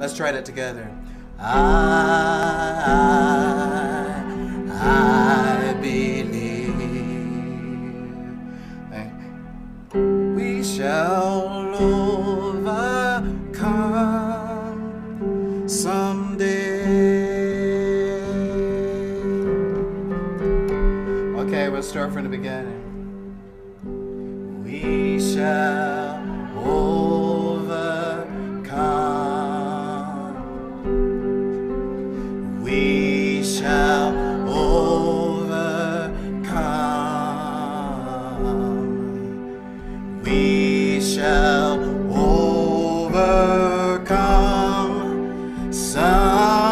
Let's try that together. I believe we shall overcome someday. Okay, we'll start from the beginning. We shall overcome. We shall overcome. We shall overcome someday.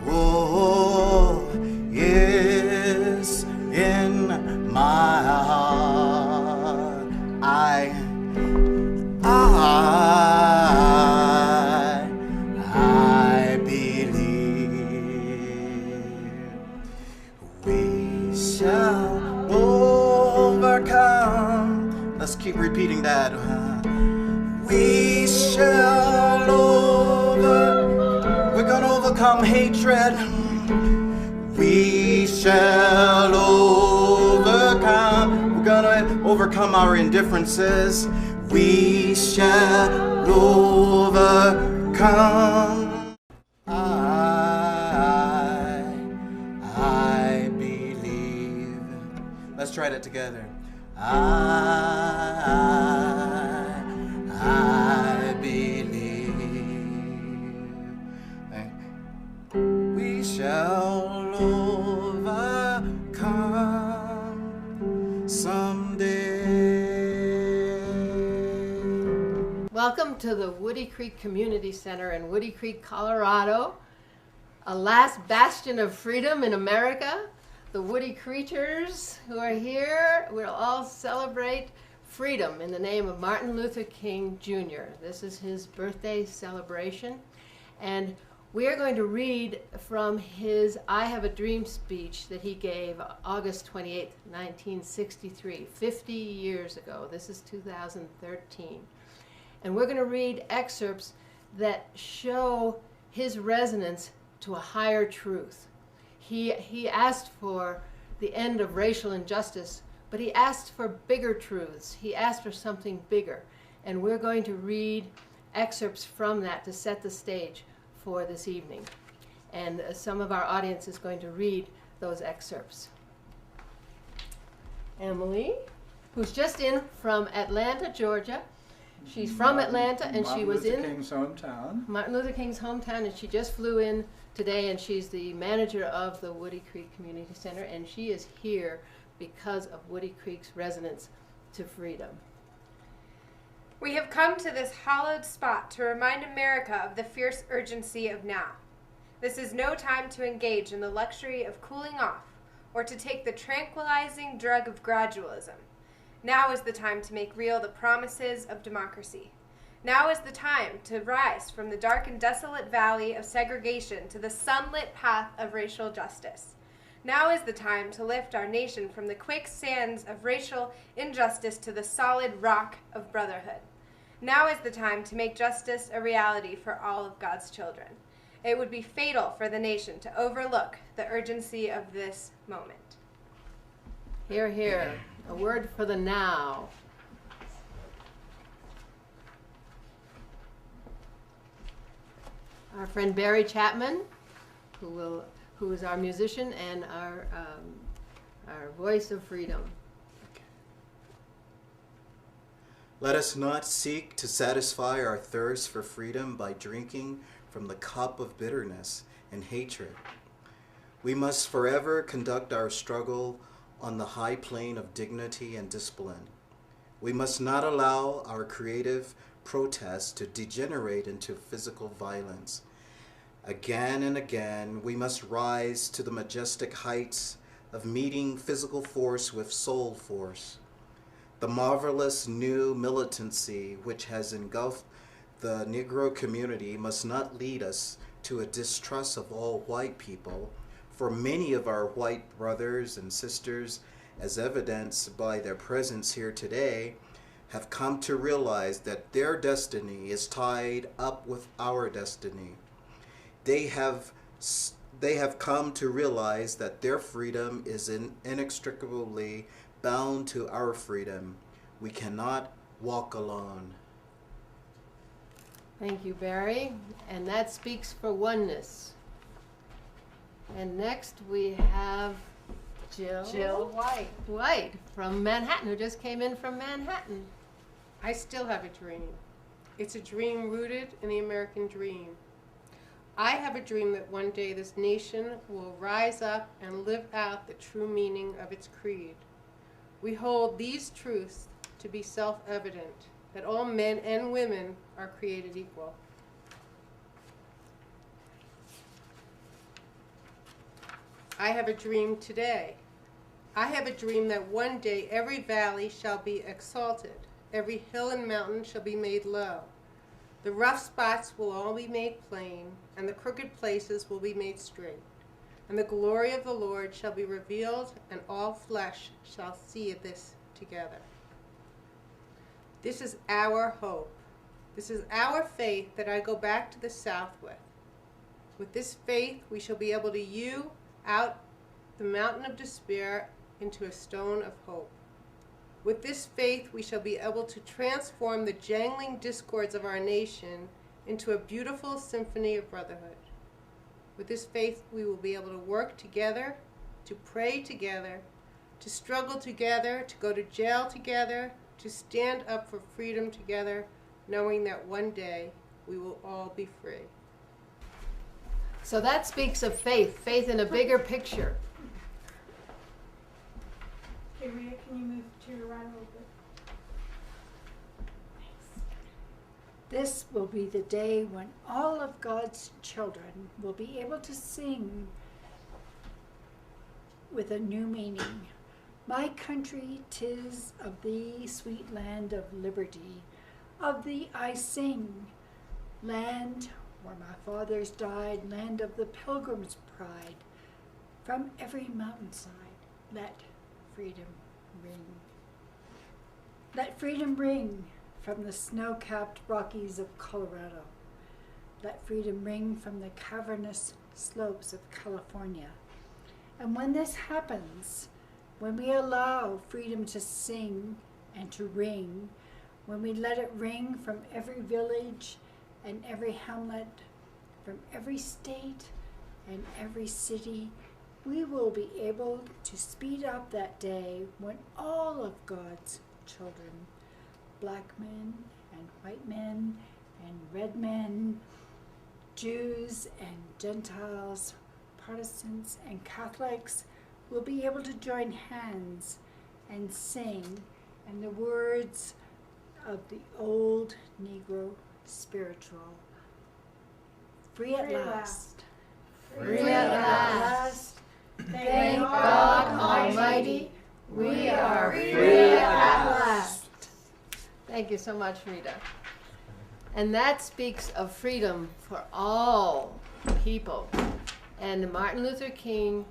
Oh, yes, in my heart, I believe we shall overcome. Let's keep repeating that. We shall we're gonna overcome hatred. We shall overcome. We're gonna overcome our indifferences. We shall overcome. I believe. Let's try that together. I believe we shall overcome someday. Welcome to the Woody Creek Community Center in Woody Creek, Colorado, a last bastion of freedom in America. The Woody Creatures who are here will all celebrate freedom in the name of Martin Luther King Jr. This is his birthday celebration, and we are going to read from his I Have a Dream speech that he gave August 28, 1963, 50 years ago. This is 2013. And we're going to read excerpts that show his resonance to a higher truth. He asked for the end of racial injustice, but he asked for bigger truths. He asked for something bigger. And we're going to read excerpts from that to set the stage for this evening. And some of our audience is going to read those excerpts. Emily, who's just in from Atlanta, Georgia. She's from Atlanta, and she was in Martin Luther King's hometown. Martin Luther King's hometown, and she just flew in today, and she's the manager of the Woody Creek Community Center, and she is here because of Woody Creek's resonance to freedom. We have come to this hallowed spot to remind America of the fierce urgency of now. This is no time to engage in the luxury of cooling off or to take the tranquilizing drug of gradualism. Now is the time to make real the promises of democracy. Now is the time to rise from the dark and desolate valley of segregation to the sunlit path of racial justice. Now is the time to lift our nation from the quicksands of racial injustice to the solid rock of brotherhood. Now is the time to make justice a reality for all of God's children. It would be fatal for the nation to overlook the urgency of this moment. Hear, hear. A word for the now. Our friend Barry Chapman, who is our musician and our voice of freedom. Let us not seek to satisfy our thirst for freedom by drinking from the cup of bitterness and hatred. We must forever conduct our struggle on the high plane of dignity and discipline. We must not allow our creative protests to degenerate into physical violence. Again and again, we must rise to the majestic heights of meeting physical force with soul force. The marvelous new militancy which has engulfed the Negro community must not lead us to a distrust of all white people, for many of our white brothers and sisters as evidenced by their presence here today, have come to realize that their destiny is tied up with our destiny. They have come to realize that their freedom is inextricably bound to our freedom. We cannot walk alone. Thank you, Barry. And that speaks for oneness. And next we have Jill White from Manhattan, who just came in from Manhattan. I still have a dream. It's a dream rooted in the American dream. I have a dream that one day this nation will rise up and live out the true meaning of its creed. We hold these truths to be self-evident, that all men and women are created equal. I have a dream today. I have a dream that one day every valley shall be exalted, every hill and mountain shall be made low. The rough spots will all be made plain, and the crooked places will be made straight. And the glory of the Lord shall be revealed, and all flesh shall see this together. This is our hope. This is our faith that I go back to the South with. With this faith, we shall be able to hew out the mountain of despair into a stone of hope. With this faith, we shall be able to transform the jangling discords of our nation into a beautiful symphony of brotherhood. With this faith, we will be able to work together, to pray together, to struggle together, to go to jail together, to stand up for freedom together, knowing that one day we will all be free. So that speaks of faith, faith in a bigger picture. Okay, Rita, can you move to your right a little bit? This will be the day when all of God's children will be able to sing with a new meaning. My country, 'tis of thee, sweet land of liberty. Of thee I sing, land where my fathers died, land of the pilgrim's pride. From every mountainside, let freedom ring. Let freedom ring from the snow-capped Rockies of Colorado. Let freedom ring from the cavernous slopes of California. And when this happens, when we allow freedom to sing and to ring, when we let it ring from every village and every hamlet, from every state and every city, we will be able to speed up that day when all of God's children, black men and white men and red men, Jews and Gentiles, Protestants and Catholics, will be able to join hands and sing in the words of the old Negro spiritual. Free at last. Free at last. Thank God Almighty, we are free at last. Thank you so much, Rita. And that speaks of freedom for all people. And Martin Luther King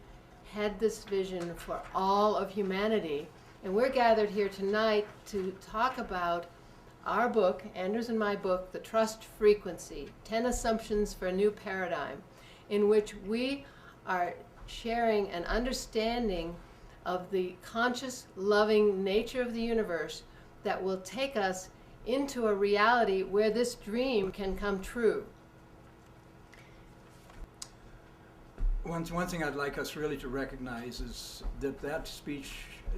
had this vision for all of humanity. And we're gathered here tonight to talk about our book, Andrew's and my book, The Trust Frequency, 10 Assumptions for a New Paradigm, in which we are sharing an understanding of the conscious, loving nature of the universe that will take us into a reality where this dream can come true. One thing I'd like us really to recognize is that that speech,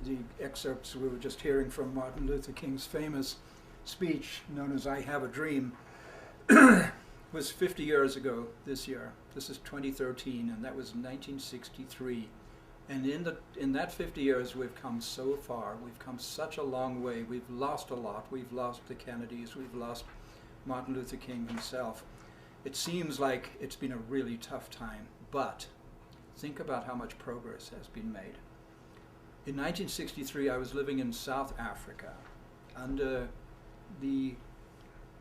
the excerpts we were just hearing from Martin Luther King's famous speech known as I Have a Dream, was 50 years ago this year. This is 2013, and that was 1963. And in that 50 years, we've come so far. We've come such a long way. We've lost a lot. We've lost the Kennedys. We've lost Martin Luther King himself. It seems like it's been a really tough time, but think about how much progress has been made. In 1963, I was living in South Africa under the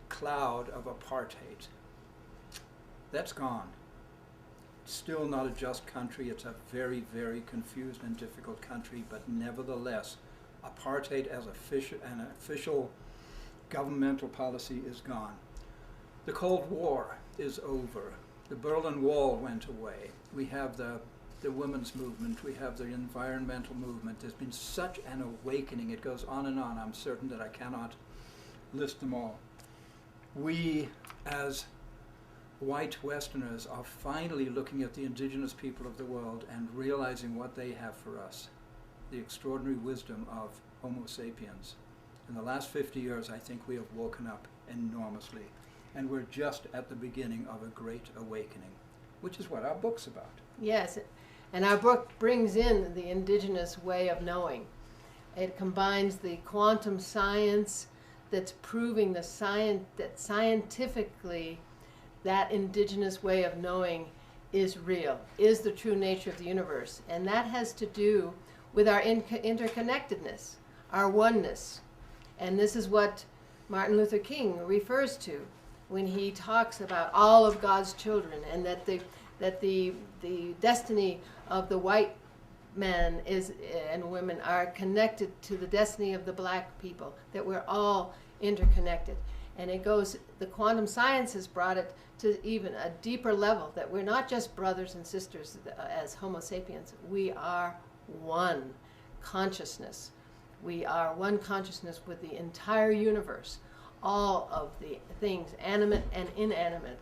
cloud of apartheid. That's gone. still not a just country. It's a very, very confused and difficult country, but nevertheless, apartheid as an official governmental policy is gone. The Cold War is over. The Berlin Wall went away. We have the women's movement. We have the environmental movement. There's been such an awakening. It goes on and on. I'm certain that I cannot list them all. We, as white Westerners, are finally looking at the indigenous people of the world and realizing what they have for us, the extraordinary wisdom of Homo sapiens. In the last 50 years, I think we have woken up enormously, and we're just at the beginning of a great awakening, which is what our book's about. Yes, and our book brings in the indigenous way of knowing. It combines the quantum science that's proving that scientifically that indigenous way of knowing is real, is the true nature of the universe. And that has to do with our interconnectedness, our oneness. And this is what Martin Luther King refers to when he talks about all of God's children, and that the destiny of the white men and women are connected to the destiny of the black people, that we're all interconnected. And it goes, the quantum science has brought it to even a deeper level, that we're not just brothers and sisters as Homo sapiens. We are one consciousness. We are one consciousness with the entire universe. All of the things, animate and inanimate,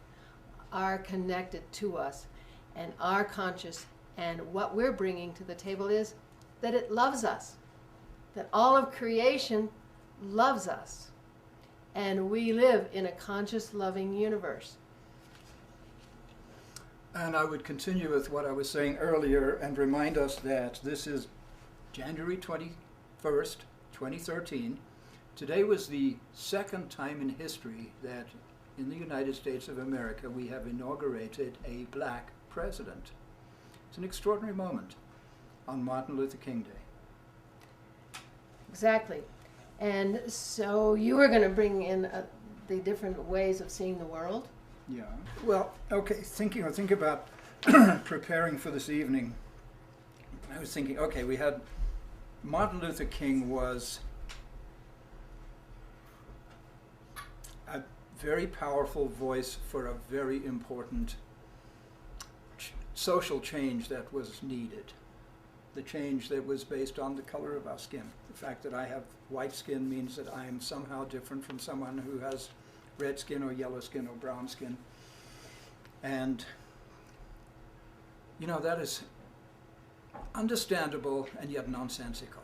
are connected to us and are conscious. And what we're bringing to the table is that it loves us, that all of creation loves us. And we live in a conscious, loving universe. And I would continue with what I was saying earlier and remind us that this is January 21st, 2013. Today was the second time in history that in the United States of America we have inaugurated a black president. It's an extraordinary moment on Martin Luther King Day. Exactly. And so you were going to bring in the different ways of seeing the world. Yeah. Well, okay, think about preparing for this evening. I was thinking, okay, we had Martin Luther King was a very powerful voice for a very important social change that was needed. The change that was based on the color of our skin. The fact that I have white skin means that I am somehow different from someone who has red skin or yellow skin or brown skin. And, you know, that is understandable and yet nonsensical.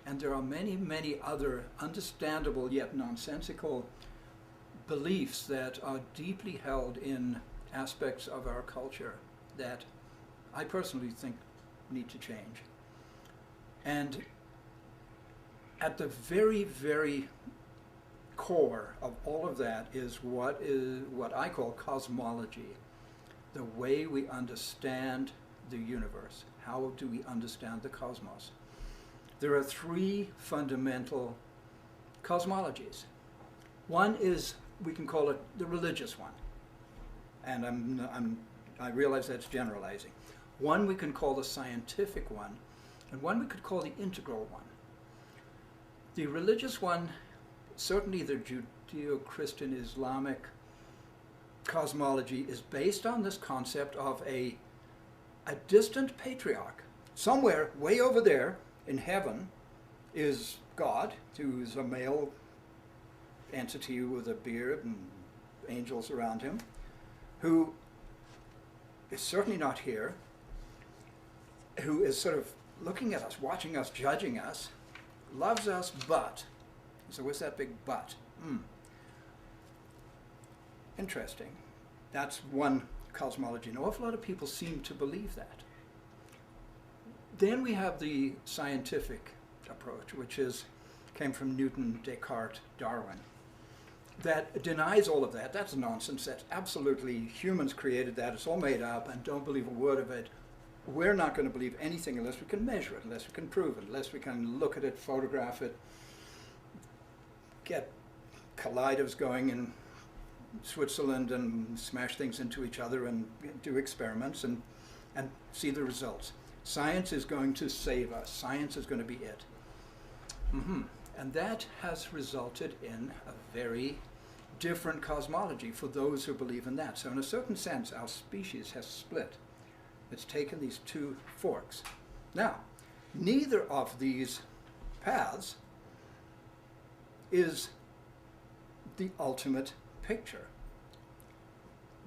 And there are many, many other understandable yet nonsensical beliefs that are deeply held in aspects of our culture that I personally think need to change. And at the very, very core of all of that is what I call cosmology, the way we understand the universe. How do we understand the cosmos? There are three fundamental cosmologies. One is, we can call it the religious one, and I realize that's generalizing. One we can call the scientific one, and one we could call the integral one. The religious one, certainly the Judeo-Christian Islamic cosmology, is based on this concept of a distant patriarch. Somewhere way over there in heaven is God, who is a male entity with a beard and angels around him, who is certainly not here, who is sort of looking at us, watching us, judging us, loves us, but. So what's that big but? Interesting. That's one cosmology. An awful lot of people seem to believe that. Then we have the scientific approach, which came from Newton, Descartes, Darwin, that denies all of that. That's nonsense. That's absolutely, humans created that. It's all made up, and don't believe a word of it. We're not going to believe anything unless we can measure it, unless we can prove it, unless we can look at it, photograph it, get colliders going in Switzerland and smash things into each other and do experiments and see the results. Science is going to save us. Science is going to be it. And that has resulted in a very different cosmology for those who believe in that. So in a certain sense, our species has split. It's taken these two forks. Now, neither of these paths is the ultimate picture.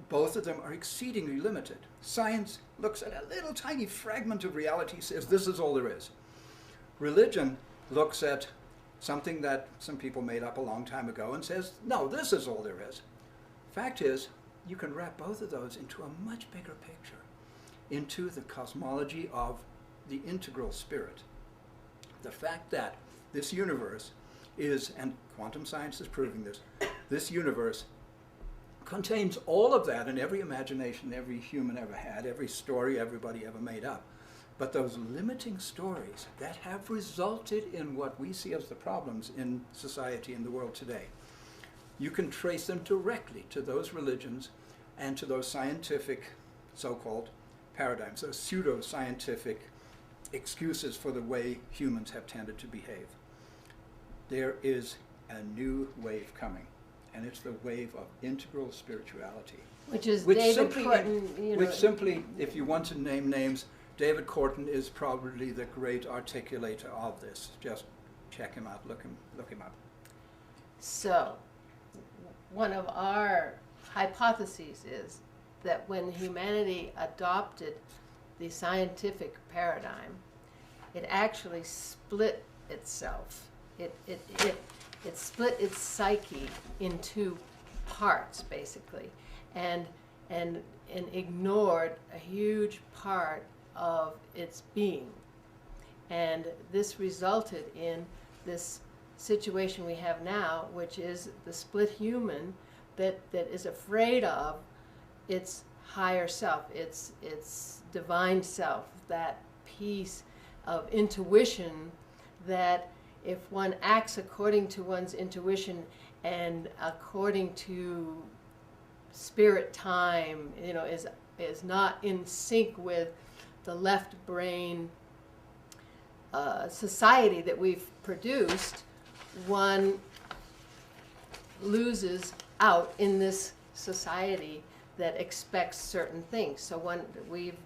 Both of them are exceedingly limited. Science looks at a little tiny fragment of reality, says this is all there is. Religion looks at something that some people made up a long time ago and says, no, this is all there is. Fact is, you can wrap both of those into a much bigger picture, into the cosmology of the integral spirit. The fact that this universe is, and quantum science is proving this, this universe contains all of that in every imagination every human ever had, every story everybody ever made up. But those limiting stories that have resulted in what we see as the problems in society and the world today, you can trace them directly to those religions and to those scientific so-called paradigms, those pseudo-scientific excuses for the way humans have tended to behave. There is a new wave coming, and it's the wave of integral spirituality. Which is David Corton, Which simply, if you want to name names, David Corton is probably the great articulator of this. Just check him out, look him up. So, one of our hypotheses is that when humanity adopted the scientific paradigm, it actually split itself. It split its psyche in two parts, basically, and ignored a huge part of its being. And this resulted in this situation we have now, which is the split human that is afraid of its higher self, its divine self, that piece of intuition that if one acts according to one's intuition and according to spirit time, is not in sync with the left brain society that we've produced, one loses out in this society that expects certain things. So we've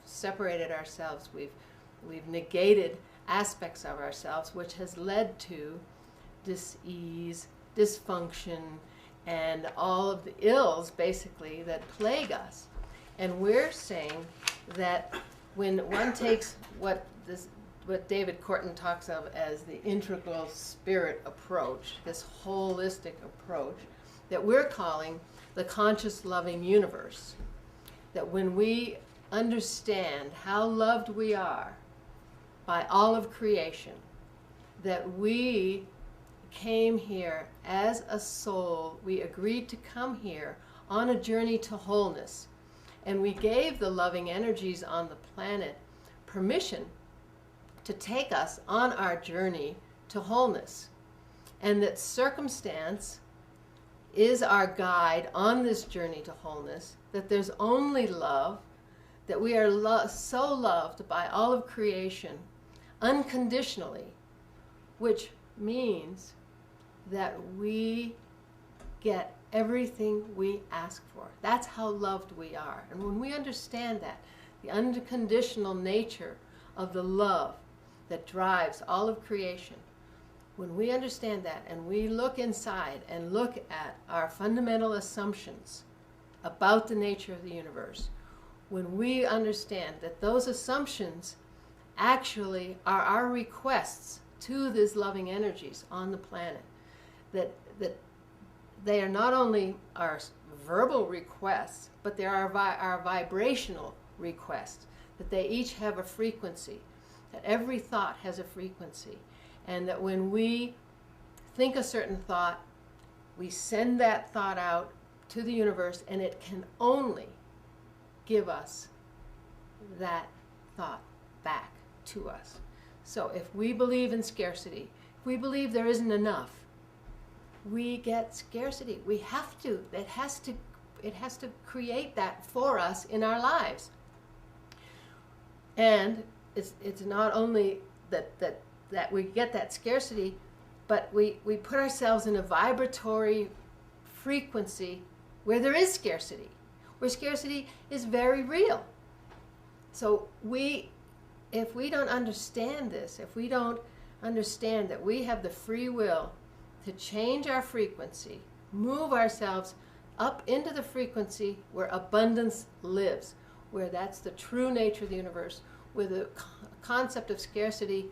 separated ourselves, we've negated aspects of ourselves, which has led to dis-ease, dysfunction, and all of the ills, basically, that plague us. And we're saying that when one takes what David Corton talks of as the integral spirit approach, this holistic approach, that we're calling the conscious loving universe, that when we understand how loved we are by all of creation, that we came here as a soul, we agreed to come here on a journey to wholeness, and we gave the loving energies on the planet permission to take us on our journey to wholeness, and that circumstance is our guide on this journey to wholeness, that there's only love, that we are so loved by all of creation unconditionally, which means that we get everything we ask for. That's how loved we are. And when we understand that, the unconditional nature of the love that drives all of creation, when we understand that and we look inside and look at our fundamental assumptions about the nature of the universe, when we understand that those assumptions actually are our requests to these loving energies on the planet, that they are not only our verbal requests, but they are our vibrational requests, that they each have a frequency, that every thought has a frequency, and that when we think a certain thought, we send that thought out to the universe, and it can only give us that thought back to us. So if we believe in scarcity, if we believe there isn't enough, we get scarcity. We have to. It has to create that for us in our lives. And it's not only that we get that scarcity, but we put ourselves in a vibratory frequency where there is scarcity, where scarcity is very real. So if we don't understand this, if we don't understand that we have the free will to change our frequency, move ourselves up into the frequency where abundance lives, where that's the true nature of the universe, where the concept of scarcity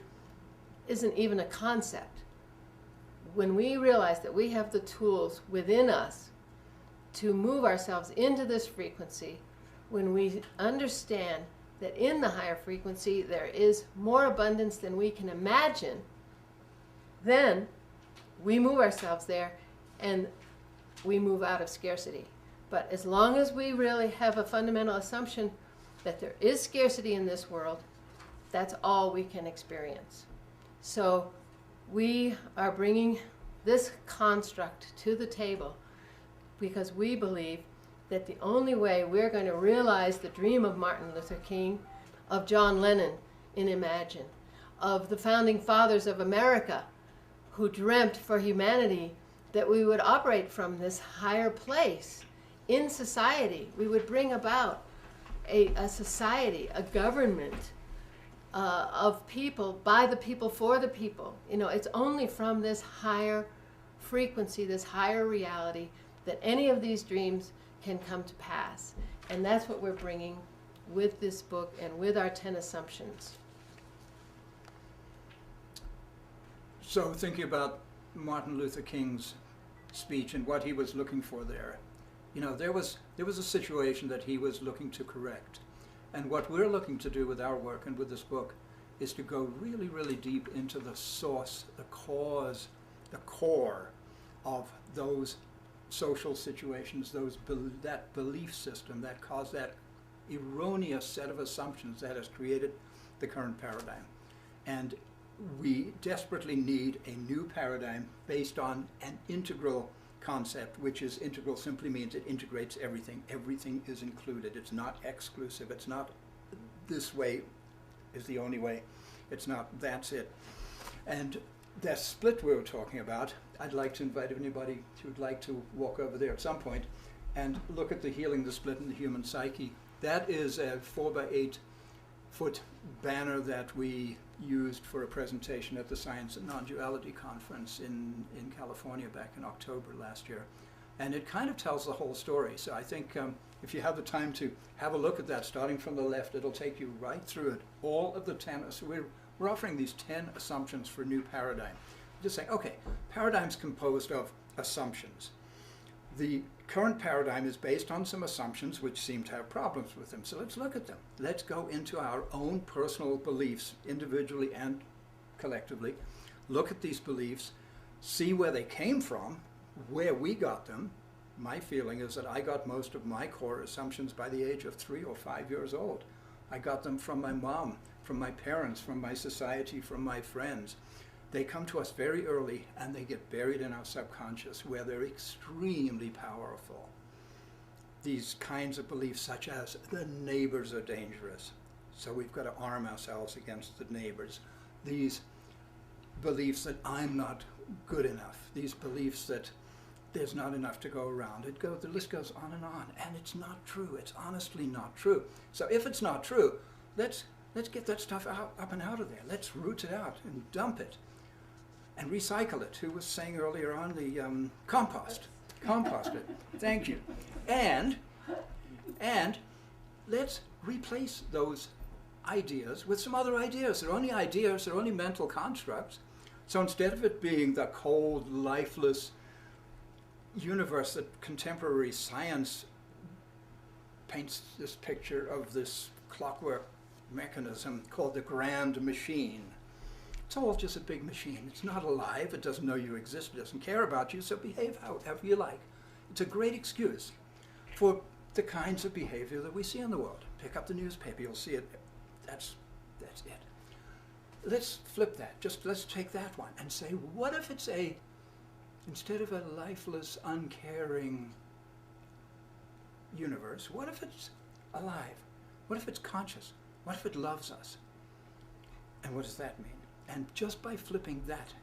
isn't even a concept. When we realize that we have the tools within us to move ourselves into this frequency, when we understand that in the higher frequency there is more abundance than we can imagine, then we move ourselves there and we move out of scarcity. But as long as we really have a fundamental assumption that there is scarcity in this world, that's all we can experience. So we are bringing this construct to the table because we believe that the only way we're going to realize the dream of Martin Luther King, of John Lennon in Imagine, of the founding fathers of America who dreamt for humanity that we would operate from this higher place in society. We would bring about a society, a government of people, by the people, for the people. You know, it's only from this higher frequency, this higher reality, that any of these dreams can come to pass. And that's what we're bringing with this book and with our 10 assumptions. So thinking about Martin Luther King's speech and what he was looking for there, you know, there was a situation that he was looking to correct. And what we're looking to do with our work and with this book is to go really, really deep into the source, the cause, the core of those social situations, that belief system that caused that erroneous set of assumptions that has created the current paradigm. And we desperately need a new paradigm based on an integral concept, which is integral simply means it integrates everything. Everything is included. It's not exclusive. It's not this way is the only way. It's not that's it. And that split we were talking about, I'd like to invite anybody who'd like to walk over there at some point and look at the Healing the Split in the Human Psyche. That is a 4x8 foot banner that we used for a presentation at the Science and Non-Duality Conference in California back in October last year. And it kind of tells the whole story. So I think if you have the time to have a look at that, starting from the left, it'll take you right through it. All of the 10, so we're offering these 10 assumptions for a new paradigm. Just saying, okay, paradigm's composed of assumptions. The current paradigm is based on some assumptions which seem to have problems with them. So let's look at them. Let's go into our own personal beliefs, individually and collectively. Look at these beliefs, see where they came from, where we got them. My feeling is that I got most of my core assumptions by the age of 3 or 5 years old. I got them from my mom, from my parents, from my society, from my friends. They come to us very early and they get buried in our subconscious where they're extremely powerful. These kinds of beliefs such as the neighbors are dangerous, so we've got to arm ourselves against the neighbors. These beliefs that I'm not good enough, these beliefs that there's not enough to go around. The list goes on, and it's not true. It's honestly not true. So if it's not true, let's get that stuff up and out of there. Let's root it out and dump it. And recycle it. Who was saying earlier on the compost it. Thank you. And let's replace those ideas with some other ideas. They're only ideas. They're only mental constructs. So instead of it being the cold, lifeless universe that contemporary science paints this picture of, this clockwork mechanism called the grand machine. It's all just a big machine. It's not alive. It doesn't know you exist. It doesn't care about you, so behave however you like. It's a great excuse for the kinds of behavior that we see in the world. Pick up the newspaper, you'll see it. That's it. Let's flip that. Let's take that one and say, what if it's instead of a lifeless, uncaring universe, what if it's alive? What if it's conscious? What if it loves us? And what does that mean? And just by flipping that,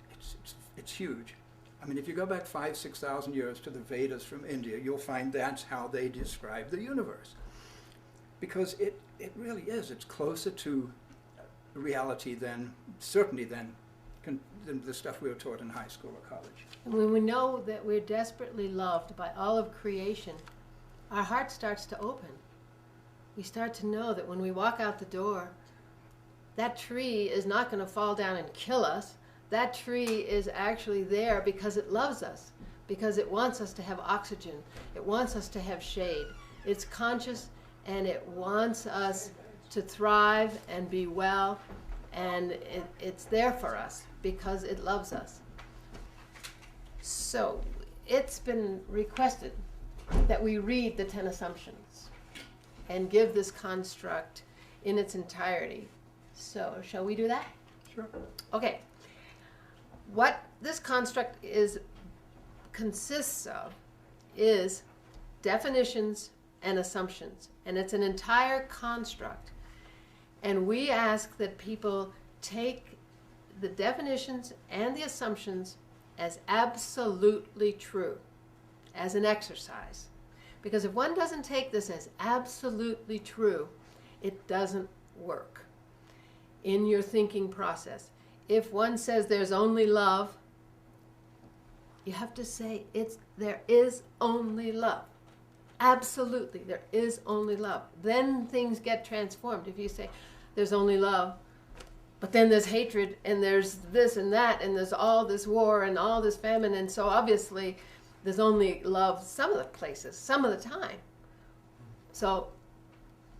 it's huge. I mean, if you go back 5,000 to 6,000 years to the Vedas from India, you'll find that's how they describe the universe. Because it really is. It's closer to reality than, certainly than the stuff we were taught in high school or college. And when we know that we're desperately loved by all of creation, our heart starts to open. We start to know that when we walk out the door, that tree is not going to fall down and kill us. That tree is actually there because it loves us, because it wants us to have oxygen. It wants us to have shade. It's conscious, and it wants us to thrive and be well, and it's there for us because it loves us. So it's been requested that we read the 10 assumptions and give this construct in its entirety. So shall we do that? Sure. Okay. What this construct consists of is definitions and assumptions, and it's an entire construct. And we ask that people take the definitions and the assumptions as absolutely true, as an exercise. Because if one doesn't take this as absolutely true, it doesn't work in your thinking process. If one says there's only love, you have to say there is only love. Absolutely, there is only love. Then things get transformed. If you say there's only love, but then there's hatred, and there's this and that, and there's all this war and all this famine, and so obviously there's only love some of the places, some of the time. So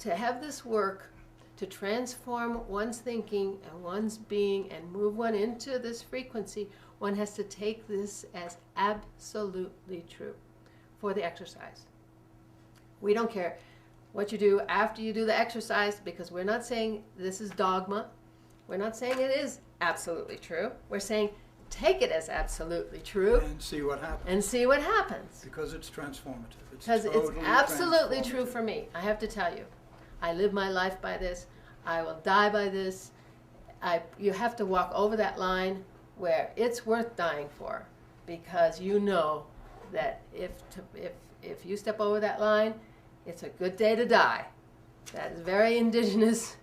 to have this work, to transform one's thinking and one's being and move one into this frequency, one has to take this as absolutely true for the exercise. We don't care what you do after you do the exercise, because we're not saying this is dogma. We're not saying it is absolutely true. We're saying take it as absolutely true. And see what happens. And see what happens. Because it's transformative. Because totally it's absolutely true for me. I have to tell you. I live my life by this. I will die by this. You have to walk over that line where it's worth dying for, because you know that if you step over that line, it's a good day to die. That is very indigenous,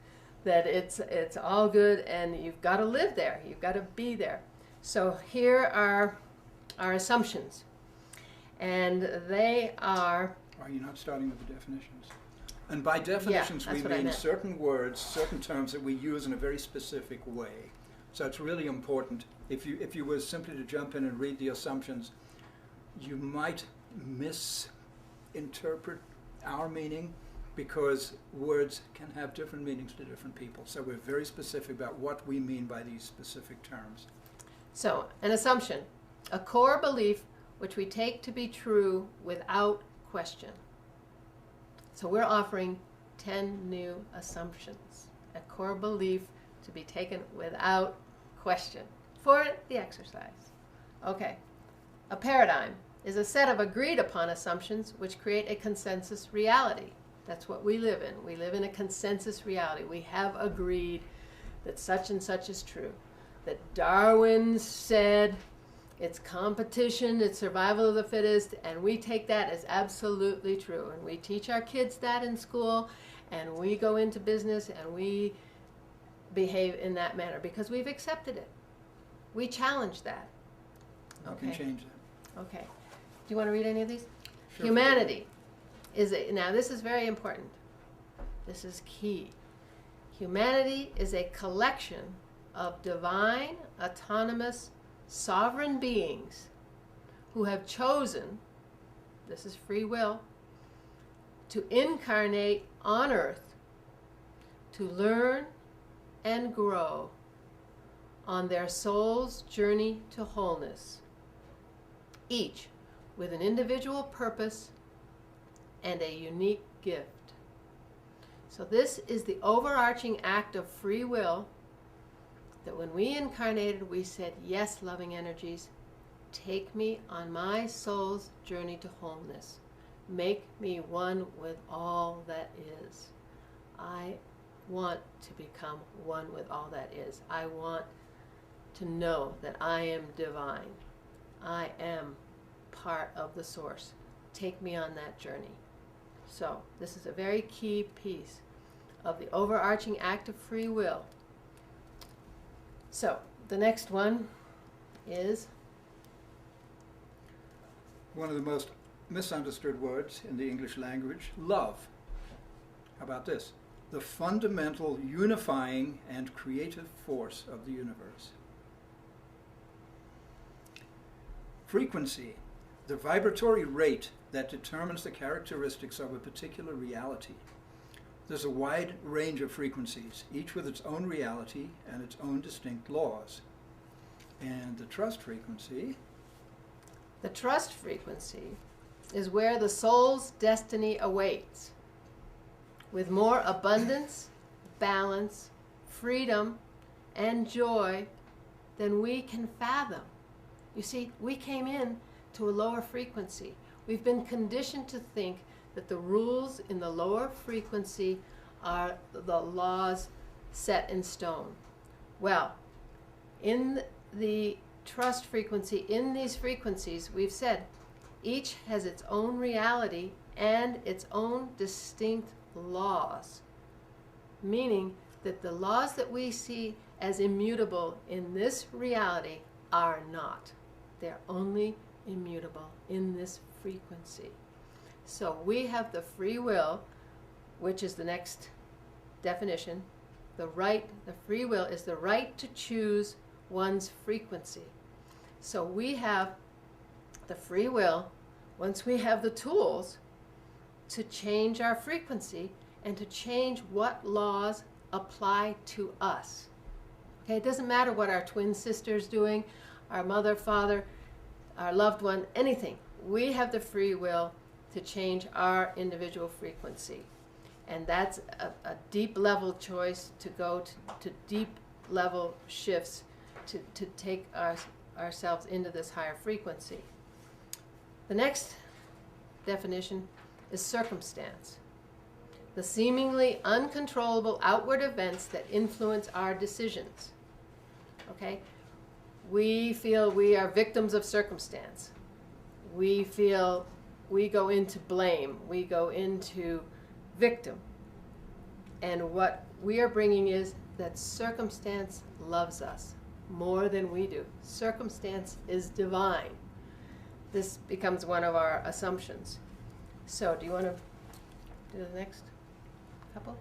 that it's all good, and you've got to live there. You've got to be there. So here are our assumptions. And they are... Are you not starting with the definitions? And by definitions, we mean certain words, certain terms that we use in a very specific way. So it's really important. If you were simply to jump in and read the assumptions, you might misinterpret our meaning, because words can have different meanings to different people. So we're very specific about what we mean by these specific terms. So, an assumption, a core belief which we take to be true without question. So we're offering 10 new assumptions, a core belief to be taken without question for the exercise. Okay, a paradigm is a set of agreed upon assumptions which create a consensus reality. That's what we live in. We live in a consensus reality. We have agreed that such and such is true. That Darwin said it's competition, it's survival of the fittest, and we take that as absolutely true. And we teach our kids that in school, and we go into business and we behave in that manner because we've accepted it. We challenge that. Okay. You can change that. Okay. Do you want to read any of these? Sure. Humanity now this is very important. This is key. Humanity is a collection of divine, autonomous, sovereign beings who have chosen, this is free will, to incarnate on earth, to learn and grow on their soul's journey to wholeness, each with an individual purpose and a unique gift. So this is the overarching act of free will, that when we incarnated, we said, yes, loving energies, take me on my soul's journey to wholeness. Make me one with all that is. I want to become one with all that is. I want to know that I am divine. I am part of the source. Take me on that journey. So this is a very key piece of the overarching act of free will. So the next one is one of the most misunderstood words in the English language, love. How about this? The fundamental unifying and creative force of the universe. Frequency, the vibratory rate that determines the characteristics of a particular reality. There's a wide range of frequencies, each with its own reality and its own distinct laws. And the trust frequency? the trust frequency is where the soul's destiny awaits, with more abundance, balance, freedom, and joy than we can fathom. You see, we came in to a lower frequency. We've been conditioned to think that the rules in the lower frequency are the laws set in stone. Well, in the trust frequency, in these frequencies, we've said each has its own reality and its own distinct laws, meaning that the laws that we see as immutable in this reality are not. They're only immutable in this frequency. So we have the free will, which is the next definition. The free will is the right to choose one's frequency. So we have the free will, once we have the tools to change our frequency and to change what laws apply to us. Okay, it doesn't matter what our twin sister's doing, our mother, father, our loved one, anything. We have the free will to change our individual frequency. And that's a deep level choice to go to deep level shifts to take ourselves into this higher frequency. The next definition is circumstance. The seemingly uncontrollable outward events that influence our decisions. Okay? We feel we are victims of circumstance. We feel we go into blame. We go into victim. And what we are bringing is that circumstance loves us more than we do. Circumstance is divine. This becomes one of our assumptions. So, do you want to do the next couple?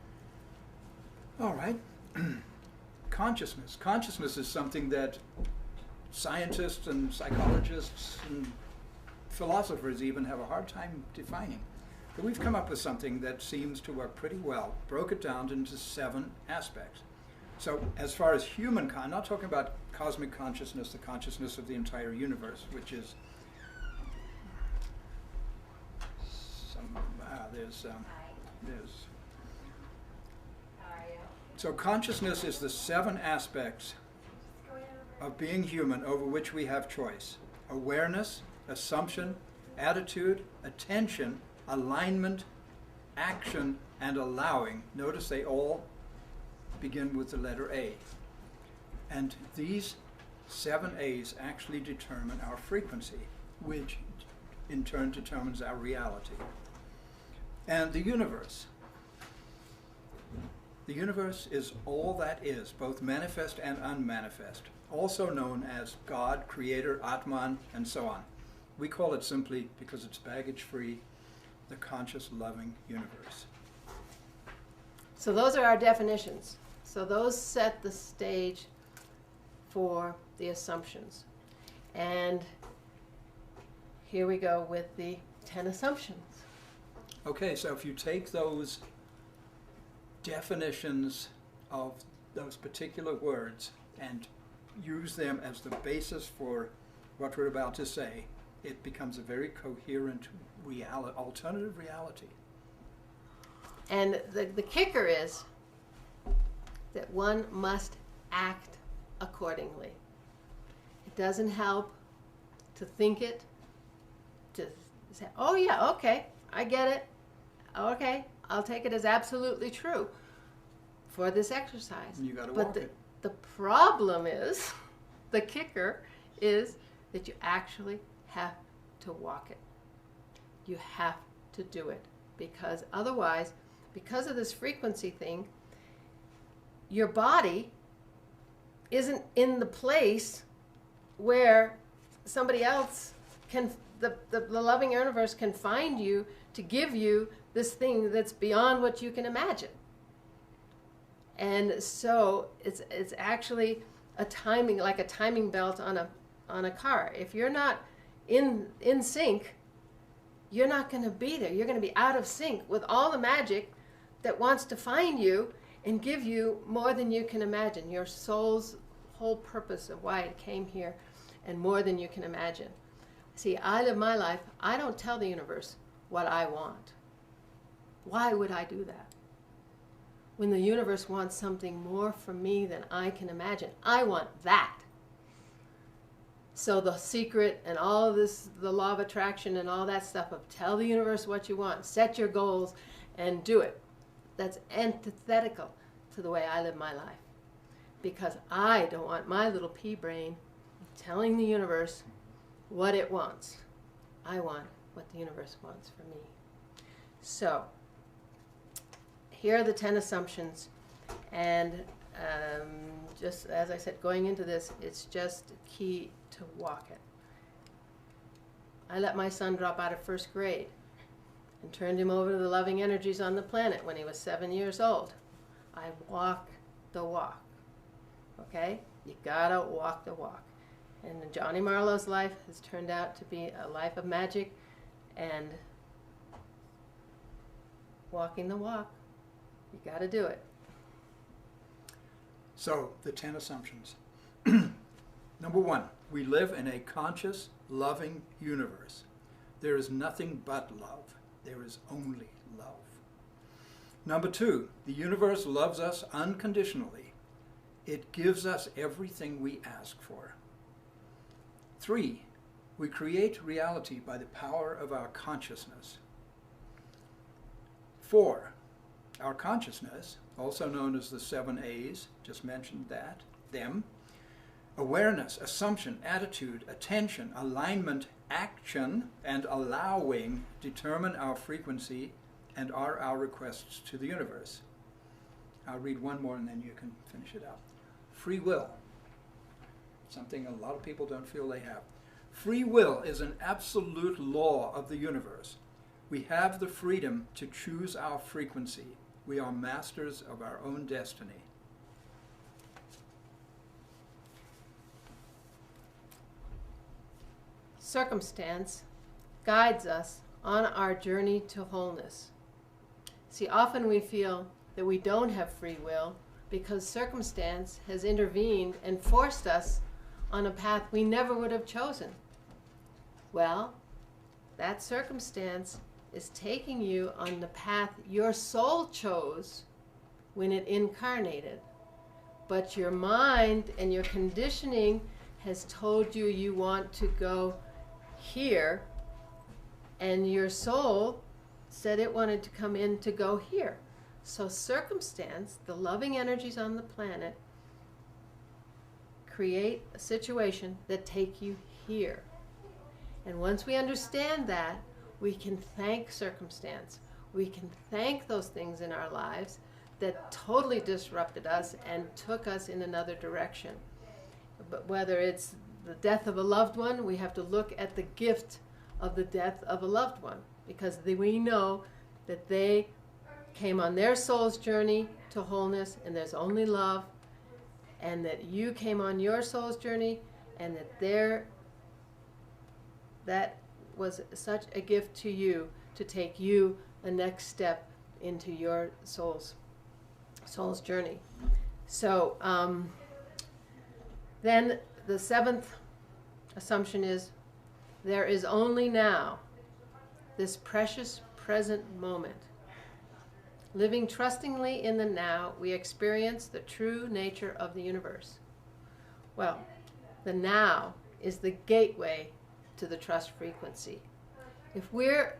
All right. Consciousness. Consciousness is something that scientists and psychologists and philosophers even have a hard time defining. But we've come up with something that seems to work pretty well, broke it down into 7 aspects. So as far as human I'm not talking about cosmic consciousness, the consciousness of the entire universe, which is so consciousness is the 7 aspects of being human over which we have choice. Awareness, assumption, attitude, attention, alignment, action, and allowing. Notice they all begin with the letter A. And these 7 A's actually determine our frequency, which in turn determines our reality. And the universe. The universe is all that is, both manifest and unmanifest, also known as God, Creator, Atman, and so on. We call it simply, because it's baggage-free, the conscious, loving universe. So those are our definitions. So those set the stage for the assumptions. And here we go with the 10 assumptions. Okay, so if you take those definitions of those particular words and use them as the basis for what we're about to say, it becomes a very coherent alternative reality. And the kicker is that one must act accordingly. It doesn't help to think it, to say, oh yeah, okay, I get it. Okay, I'll take it as absolutely true for this exercise. You got to But walk it. the problem is, the kicker is that you actually have to walk it. You have to do it, because otherwise, because of this frequency thing, your body isn't in the place where somebody else can, the loving universe can find you to give you this thing that's beyond what you can imagine. And so it's actually a timing, like a timing belt on a car. If you're not in sync, you're not going to be there. You're going to be out of sync with all the magic that wants to find you and give you more than you can imagine. Your soul's whole purpose of why it came here, and more than you can imagine. See, I live my life. I don't tell the universe what I want. Why would I do that? When the universe wants something more from me than I can imagine, I want that. So the secret and all of this, the law of attraction and all that stuff of tell the universe what you want, set your goals, and do it. That's antithetical to the way I live my life. Because I don't want my little pea brain telling the universe what it wants. I want what the universe wants for me. So, here are the 10 assumptions. And just as I said, going into this, it's just key to walk it. I let my son drop out of first grade and turned him over to the loving energies on the planet when he was 7 years old. I walk the walk. Okay? You gotta walk the walk. And Johnny Marlow's life has turned out to be a life of magic and walking the walk. You gotta do it. So, the 10 assumptions. Number 1, we live in a conscious, loving universe. There is nothing but love. There is only love. Number 2, the universe loves us unconditionally. It gives us everything we ask for. 3, we create reality by the power of our consciousness. 4, our consciousness, also known as the 7 A's, just mentioned them, awareness, assumption, attitude, attention, alignment, action, and allowing determine our frequency and are our requests to the universe. I'll read one more and then you can finish it out. Free will, something a lot of people don't feel they have. Free will is an absolute law of the universe. We have the freedom to choose our frequency. We are masters of our own destiny. Circumstance guides us on our journey to wholeness. See, often we feel that we don't have free will because circumstance has intervened and forced us on a path we never would have chosen. Well, that circumstance is taking you on the path your soul chose when it incarnated. But your mind and your conditioning has told you you want to go here, and your soul said it wanted to come in to go here. So circumstance, the loving energies on the planet, create a situation that take you here. And once we understand that, we can thank circumstance. We can thank those things in our lives that totally disrupted us and took us in another direction. But whether it's the death of a loved one, we have to look at the gift of the death of a loved one, because we know that they came on their soul's journey to wholeness and there's only love, and that you came on your soul's journey and that was such a gift to you to take you the next step into your soul's journey. So then the 7th assumption is there is only now, this precious present moment. Living trustingly in the now, we experience the true nature of the universe. Well, the now is the gateway to the trust frequency. If we're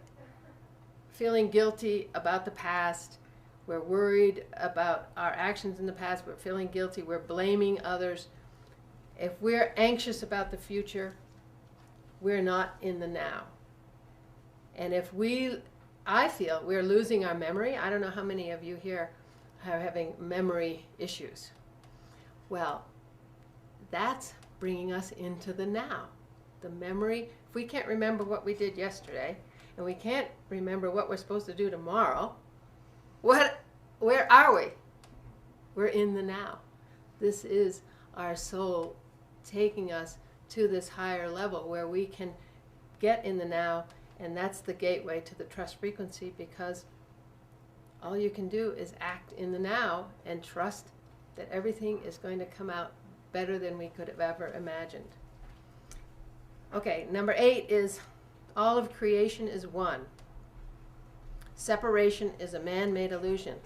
feeling guilty about the past, we're worried about our actions in the past, we're feeling guilty, we're blaming others. If we're anxious about the future, we're not in the now. And if I feel we're losing our memory. I don't know how many of you here are having memory issues. Well, that's bringing us into the now. The memory, if we can't remember what we did yesterday, and we can't remember what we're supposed to do tomorrow, where are we? We're in the now. This is our soul taking us to this higher level where we can get in the now, and that's the gateway to the trust frequency, because all you can do is act in the now and trust that everything is going to come out better than we could have ever imagined. Okay, number 8 is all of creation is one. Separation is a man-made illusion.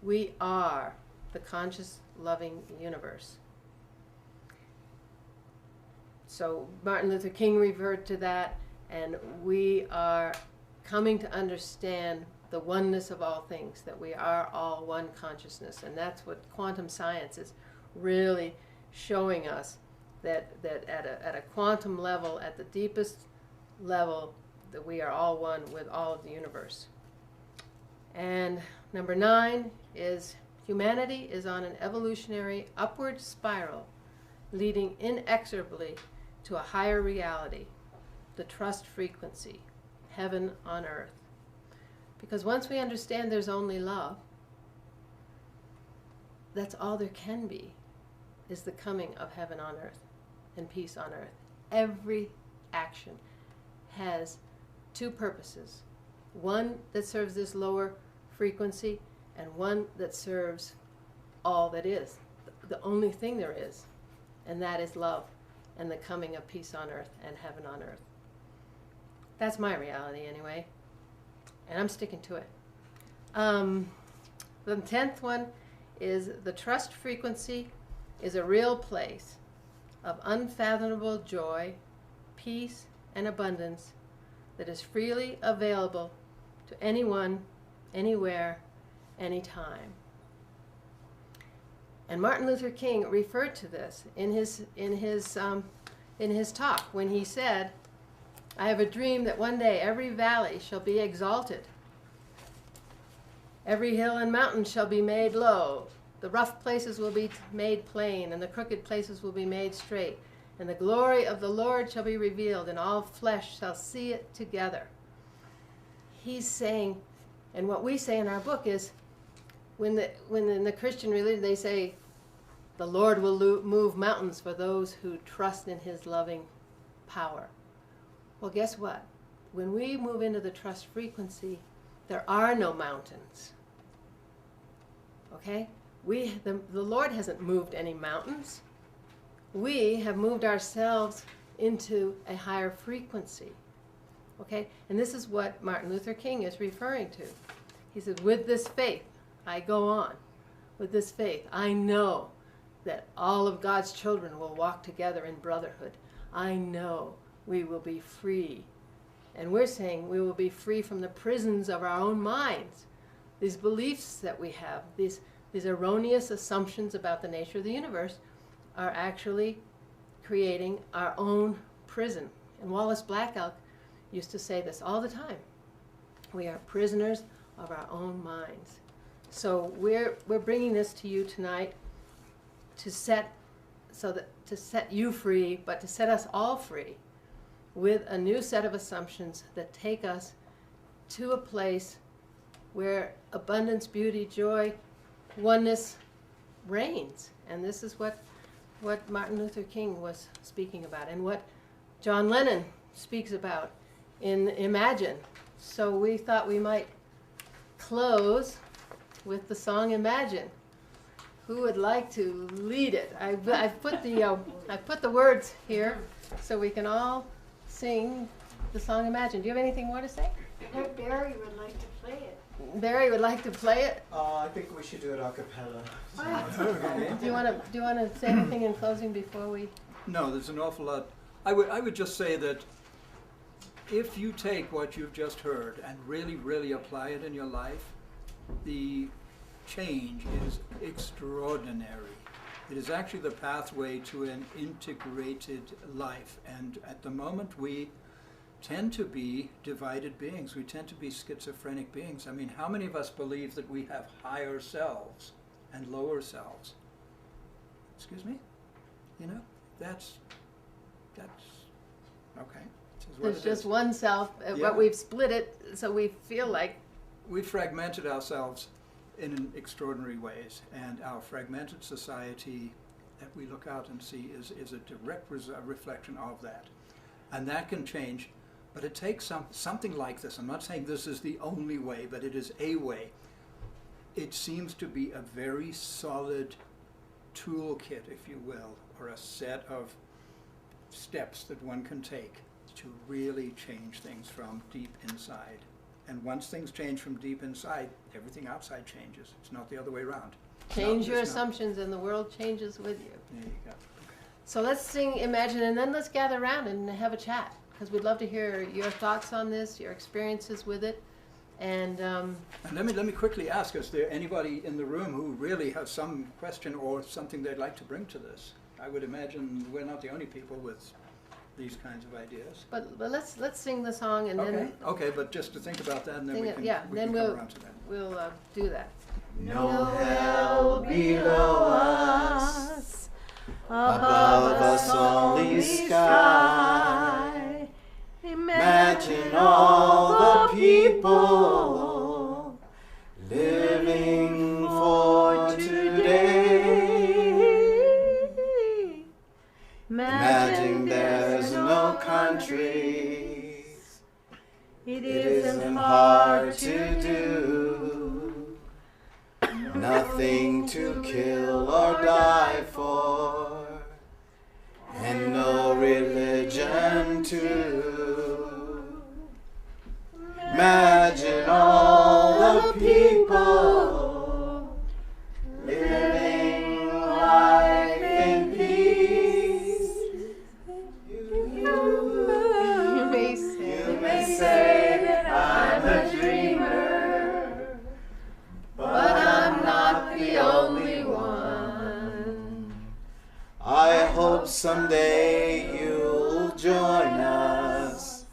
We are the conscious, loving universe. So Martin Luther King referred to that, and we are coming to understand the oneness of all things, that we are all one consciousness. And that's what quantum science is really showing us, that at a quantum level, at the deepest level, that we are all one with all of the universe. And number 9 is humanity is on an evolutionary upward spiral leading inexorably to a higher reality, the trust frequency, heaven on earth. Because once we understand there's only love, that's all there can be, is the coming of heaven on earth and peace on earth. Every action has 2 purposes. One that serves this lower frequency, and one that serves all that is, the only thing there is, and that is love and the coming of peace on earth and heaven on earth. That's my reality anyway, and I'm sticking to it. The 10th one is the trust frequency is a real place of unfathomable joy, peace, and abundance that is freely available to anyone, anywhere, anytime. And Martin Luther King referred to this in his talk when he said, "I have a dream that one day every valley shall be exalted, every hill and mountain shall be made low, the rough places will be made plain, and the crooked places will be made straight, and the glory of the Lord shall be revealed, and all flesh shall see it together." He's saying, and what we say in our book is, when in the Christian religion they say, the Lord will move mountains for those who trust in his loving power. Well, guess what? When we move into the trust frequency, there are no mountains. Okay? The Lord hasn't moved any mountains. We have moved ourselves into a higher frequency. Okay? And this is what Martin Luther King is referring to. He said, with this faith, I go on. With this faith, I know that all of God's children will walk together in brotherhood. I know we will be free. And we're saying we will be free from the prisons of our own minds. These beliefs that we have, these erroneous assumptions about the nature of the universe, are actually creating our own prison. And Wallace Black Elk used to say this all the time. We are prisoners of our own minds. So we're bringing this to you tonight to set you free, but to set us all free with a new set of assumptions that take us to a place where abundance, beauty, joy, oneness reigns. And this is what Martin Luther King was speaking about, and what John Lennon speaks about in Imagine. So we thought we might close with the song Imagine. Who would like to lead it? I've put the words here so we can all sing the song Imagine. Do you have anything more to say? Barry would like to play it. Barry would like to play it. I think we should do it a cappella. Okay. Do you want to say anything in closing before we? No, there's an awful lot I would just say that if you take what you've just heard and really, really apply it in your life, the change is extraordinary. It is actually the pathway to an integrated life. And at the moment, we tend to be divided beings. We tend to be schizophrenic beings. I mean, how many of us believe that we have higher selves and lower selves? Excuse me? You know, that's okay. There's just one self, Yeah. but we've split it so we feel like We fragmented ourselves in extraordinary ways, and our fragmented society that we look out and see is a direct reflection of that. And that can change, but it takes something like this. I'm not saying this is the only way, but it is a way. It seems to be a very solid toolkit, if you will, or a set of steps that one can take to really change things from deep inside. And once things change from deep inside, everything outside changes. It's not the other way around. change No, your it's not. assumptions and the world changes with you. There you go. So let's sing Imagine, and then let's gather around and have a chat, because we'd love to hear your thoughts on this, your experiences with it. And And let me quickly ask, is there anybody in the room who really has some question or something they'd like to bring to this? I would imagine we're not the only people with these kinds of ideas. but let's sing the song, and Okay, then okay, but just to think about that, and then sing we it. can, Yeah, we then can come we'll around to that. do that. No hell below us, above us only sky. Imagine all the people living for today. Imagine there's no countries. It isn't hard to do. Nothing to kill or die for, and no religion too. Imagine all the people living life in peace. You may say that I'm a dreamer, but I'm not the only one. I hope someday you'll join us,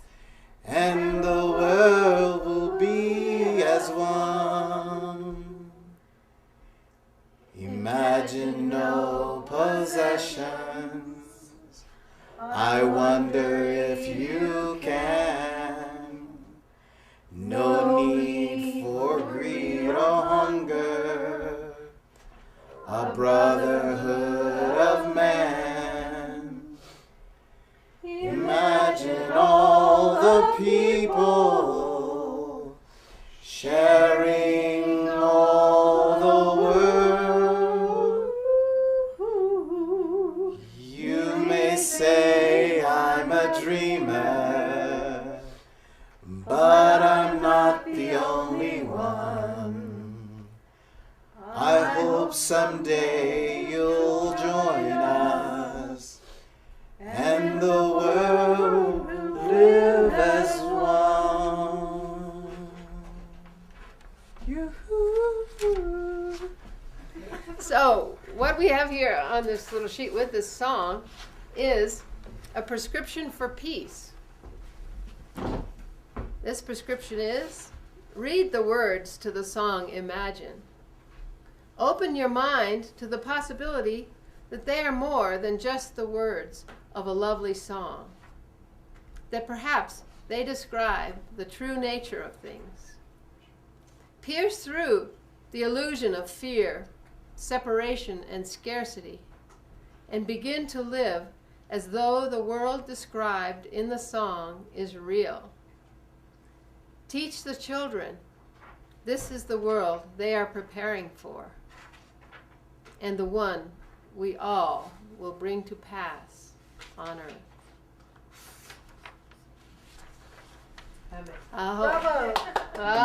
and the world will be as one. Imagine no possessions. I wonder if you can. No need for greed or hunger. A brotherhood of man. Imagine all the people sharing all the world. You may say I'm a dreamer, but I'm not the only one. I hope someday you'll join us, and the world will live as one. Yoo-hoo. So, what we have here on this little sheet with this song is a prescription for peace. This prescription is, read the words to the song Imagine. Open your mind to the possibility that they are more than just the words of a lovely song, that perhaps they describe the true nature of things. Pierce through the illusion of fear, separation, and scarcity, and begin to live as though the world described in the song is real. Teach the children this is the world they are preparing for, and the one we all will bring to pass on earth. Amen. Bravo.